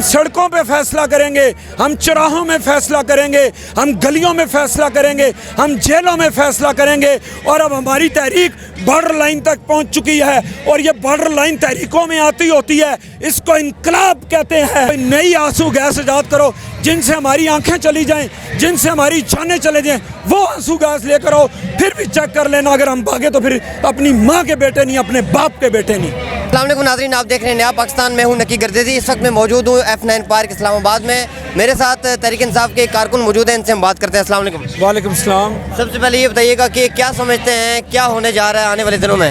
हम सड़कों पे फैसला करेंगे, हम चौराहों में फैसला करेंगे, हम गलियों में फैसला करेंगे, हम जेलों में फैसला करेंगे। और अब हमारी तहरीक बॉर्डर लाइन तक पहुंच चुकी है और ये बॉर्डर लाइन तहरीकों में आती होती है, इसको इनकलाब कहते हैं। नई आंसू गैस ईजाद करो जिनसे हमारी आंखें चली जाएं, जिनसे हमारी जानें चले जाएं, वो आंसू गैस लेकर आओ। फिर भी चेक कर लेना, अगर हम भागे तो फिर अपनी माँ के बेटे नहीं, अपने बाप के बेटे नहीं। अस्सलाम वालेकुम नाज़रीन, आप देख रहे हैं नया पाकिस्तान। मैं हूं नकी गर्देजी। इस वक्त मैं मौजूद हूं F9 पार्क इस्लामाबाद में। मेरे साथ तहरीक इंसाफ के कारकुन मौजूद हैं, इनसे हम बात करते हैं। अस्सलाम वालेकुम। वालेकुम सलाम। सबसे पहले ये बताइएगा कि क्या समझते हैं, क्या होने जा रहा है आने वाले दिनों में?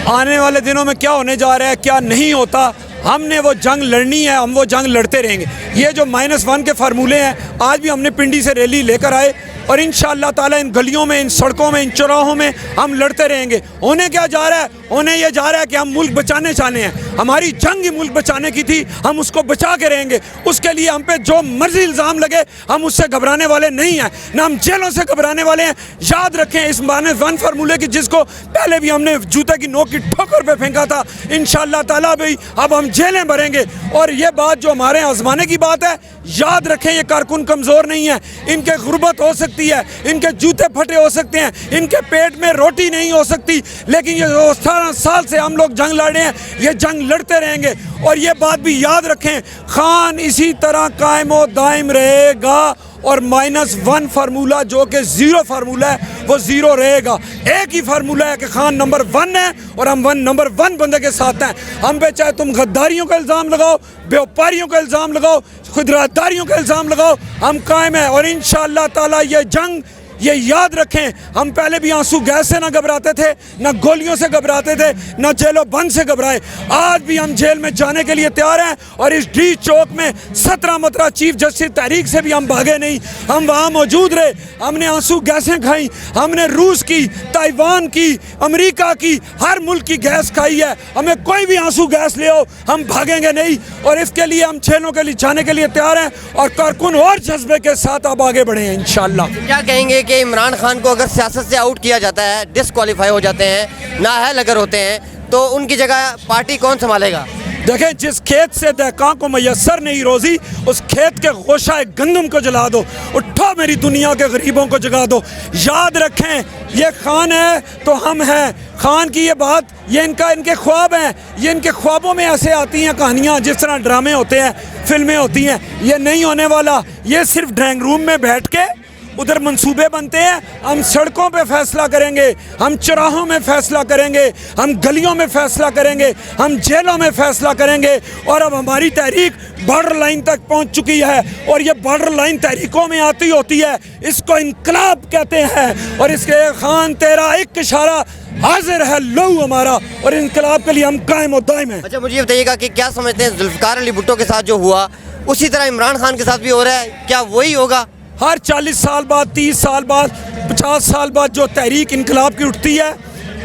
आने वाले दिनों में क्या होने जा रहा है, क्या नहीं होता, हमने वो जंग लड़नी है, हम वो जंग लड़ते रहेंगे। ये जो -1 के फार्मूले हैं, आज भी हमने पिंडी से रैली लेकर आए और इंशाअल्लाह ताला इन गलियों में, इन सड़कों में, इन चौराहों में हम लड़ते रहेंगे। होने क्या जा रहा है? होने ये जा रहा है कि हम मुल्क बचाने चाहते हैं। हमारी जंग ही मुल्क बचाने की थी, हम उसको बचा के रहेंगे। उसके लिए हम पे जो मर्जी इल्ज़ाम लगे, हम उससे घबराने वाले नहीं हैं, ना हम जेलों से घबराने वाले हैं। याद रखें इस -1 फार्मूले की, जिसको पहले भी हमने जूते की नोक की ठोकर पे फेंका था, इंशाअल्लाह ताला भी अब हम जेलें भरेंगे। और ये बात जो हमारे आजमाने की बात है, याद रखें ये कारकुन कमज़ोर नहीं है, इनके गुर्बत हो सकती है, इनके जूते फटे हो सकते हैं, इनके पेट में रोटी नहीं हो सकती, लेकिन ये 18 साल से हम लोग जंग लड़ रहे हैं, ये जंग लड़ते रहेंगे। और ये बात भी याद रखें, खान इसी तरह कायम व दायम रहेगा और -1 फार्मूला जो कि 0 फार्मूला है, वो 0 रहेगा। एक ही फार्मूला है कि खान नंबर 1 है और हम नंबर 1 बंदे के साथ हैं। हम पे चाहे तुम गद्दारियों का इल्ज़ाम लगाओ, व्यापारियों का इल्ज़ाम लगाओ, खुदरादारियों का इल्ज़ाम लगाओ, हम कायम हैं। और इंशाअल्लाह ताला ये जंग, ये याद रखें, हम पहले भी आंसू गैस से ना घबराते थे, ना गोलियों से घबराते थे, ना जेलों बंद से घबराए। आज भी हम जेल में जाने के लिए तैयार हैं। और इस डी चौक में 17 मतरा चीफ जस्टिस तहरीक से भी हम भागे नहीं, हम वहाँ मौजूद रहे। हमने आंसू गैसें खाई, हमने रूस की, ताइवान की, अमेरिका की, हर मुल्क की गैस खाई है। हमें कोई भी आंसू गैस ले आओ, हम भागेंगे नहीं। और इसके लिए हम जेलों के लिए जाने के लिए तैयार हैं और कारकुन और जज्बे के साथ अब आगे बढ़े हैं इंशाअल्लाह। क्या कहेंगे कि इमरान खान को अगर सियासत से आउट किया जाता है, डिसक्वालीफाई हो जाते हैं, नाअहल अगर होते हैं, तो उनकी जगह पार्टी कौन संभालेगा? देखें, जिस खेत से दहकां को मैसर नहीं रोज़ी, उस खेत के गोशा गंदम को जला दो। उठो मेरी दुनिया के गरीबों को जगा दो। याद रखें, ये खान है तो हम हैं। खान की ये बात, ये इनके ख्वाब हैं, ये इनके ख्वाबों में ऐसे आती हैं कहानियाँ, जिस तरह ड्रामे होते हैं, फिल्में होती हैं। ये नहीं होने वाला। ये सिर्फ ड्राइंग रूम में बैठ के उधर मंसूबे बनते हैं। हम सड़कों पे फैसला करेंगे, हम चौराहों में फैसला करेंगे, हम गलियों में फैसला करेंगे, हम जेलों में फैसला करेंगे। और अब हमारी तहरीक बॉर्डर लाइन तक पहुंच चुकी है और ये बॉर्डर लाइन तहरीकों में आती होती है, इसको इनकलाब कहते हैं। और इसके खान तेरा एक इशारा हाजिर है लहू हमारा, और इनकलाब के लिए हम कायम और दायम हैं। अच्छा, मुझे ये बताइएगा कि क्या समझते हैं, जुल्फ़िकार अली भुट्टो के साथ जो हुआ उसी तरह इमरान खान के साथ भी हो रहा है? क्या वही होगा? हर 40 साल बाद, 30 साल बाद, 50 साल बाद जो तहरीक इनकलाब की उठती है,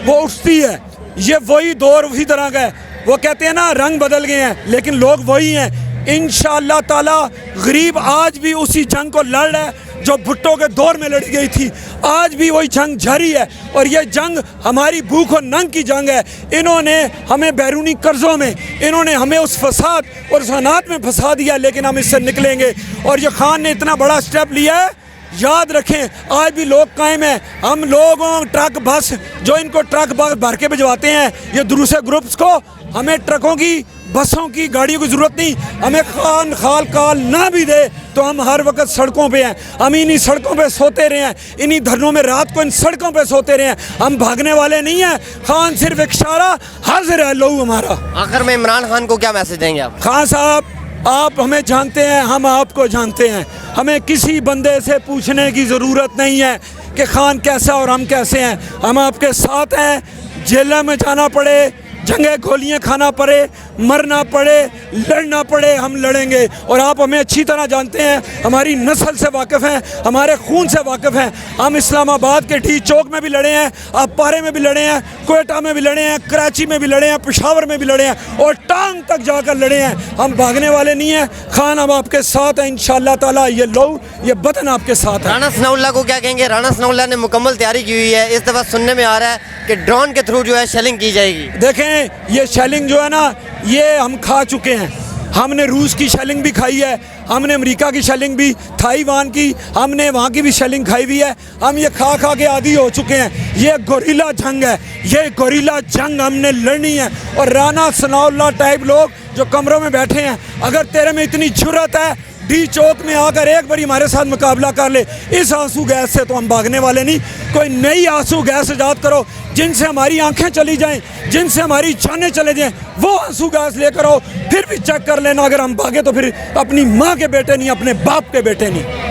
वो उठती है। ये वही दौर उसी तरह का है। वो कहते हैं ना, रंग बदल गए हैं लेकिन लोग वही हैं। इंशाअल्लाह ताला गरीब आज भी उसी जंग को लड़ रहा है जो भुट्टो के दौर में लड़ी गई थी। आज भी वही जंग जारी है और ये जंग हमारी भूख और नंग की जंग है। इन्होंने हमें बैरूनी कर्ज़ों में, इन्होंने हमें उस फसाद और उस हालात में फंसा दिया, लेकिन हम इससे निकलेंगे। और ये खान ने इतना बड़ा स्टेप लिया है, याद रखें, आज भी लोग कायम हैं। हम लोगों ट्रक बस जो इनको ट्रक बस भर के भिजवाते हैं, ये दूसरे ग्रुप्स को, हमें ट्रकों की, बसों की, गाड़ियों की ज़रूरत नहीं। हमें खान खाल काल ना भी दे तो हम हर वक्त सड़कों पे हैं। हम इन्हीं सड़कों पे सोते रहे हैं, इन्हीं धरनों में रात को इन सड़कों पे सोते रहे हैं। हम भागने वाले नहीं हैं। खान सिर्फ एक इशारा, हाजिर है लहू हमारा। आखिर में इमरान खान को क्या मैसेज देंगे आप? खान साहब, आप हमें जानते हैं, हम आपको जानते हैं। हमें किसी बंदे से पूछने की ज़रूरत नहीं है कि खान कैसा और हम कैसे हैं। हम आपके साथ हैं। जेल में जाना पड़े, जंगे गोलियां खाना पड़े, मरना पड़े, लड़ना पड़े, हम लड़ेंगे। और आप हमें अच्छी तरह जानते हैं, हमारी नस्ल से वाकिफ़ हैं, हमारे खून से वाकिफ़ हैं। हम इस्लामाबाद के डी चौक में भी लड़े हैं, आप पारे में भी लड़े हैं, कोयटा में भी लड़े हैं, कराची में भी लड़े हैं, पेशावर में भी लड़े हैं और टांग तक जाकर लड़े हैं। हम भागने वाले नहीं हैं। खान हम आपके साथ हैं इंशाअल्लाह ताला। ये लो, ये बदन आपके साथ है। राना सनाउल्लाह को क्या कहेंगे? राना सनाउल्लाह ने मुकम्मल तैयारी की हुई है। इस दफ़ा सुनने में आ रहा है कि ड्रोन के थ्रू जो है शेलिंग की जाएगी। देखें, ये शेलिंग जो है ना, ये हम खा चुके हैं। हमने रूस की शेलिंग भी खाई है, हमने अमेरिका की शेलिंग भी, ताइवान की, हमने वहाँ की भी शेलिंग खाई हुई है। हम ये खा खा के आदी हो चुके हैं। ये गोरिल्ला जंग है, ये गोरिल्ला जंग हमने लड़नी है। और राना सनाउल्लाह टाइप लोग जो कमरों में बैठे हैं, अगर तेरे में इतनी जुर्रत है, डी चौक में आकर एक बारी हमारे साथ मुकाबला कर ले। इस आंसू गैस से तो हम भागने वाले नहीं। कोई नई आंसू गैस ईजाद करो जिनसे हमारी आंखें चली जाएं, जिनसे हमारी जानें चले जाएं, वो आंसू गैस लेकर आओ। फिर भी चेक कर लेना, अगर हम भागे तो फिर अपनी माँ के बेटे नहीं, अपने बाप के बेटे नहीं।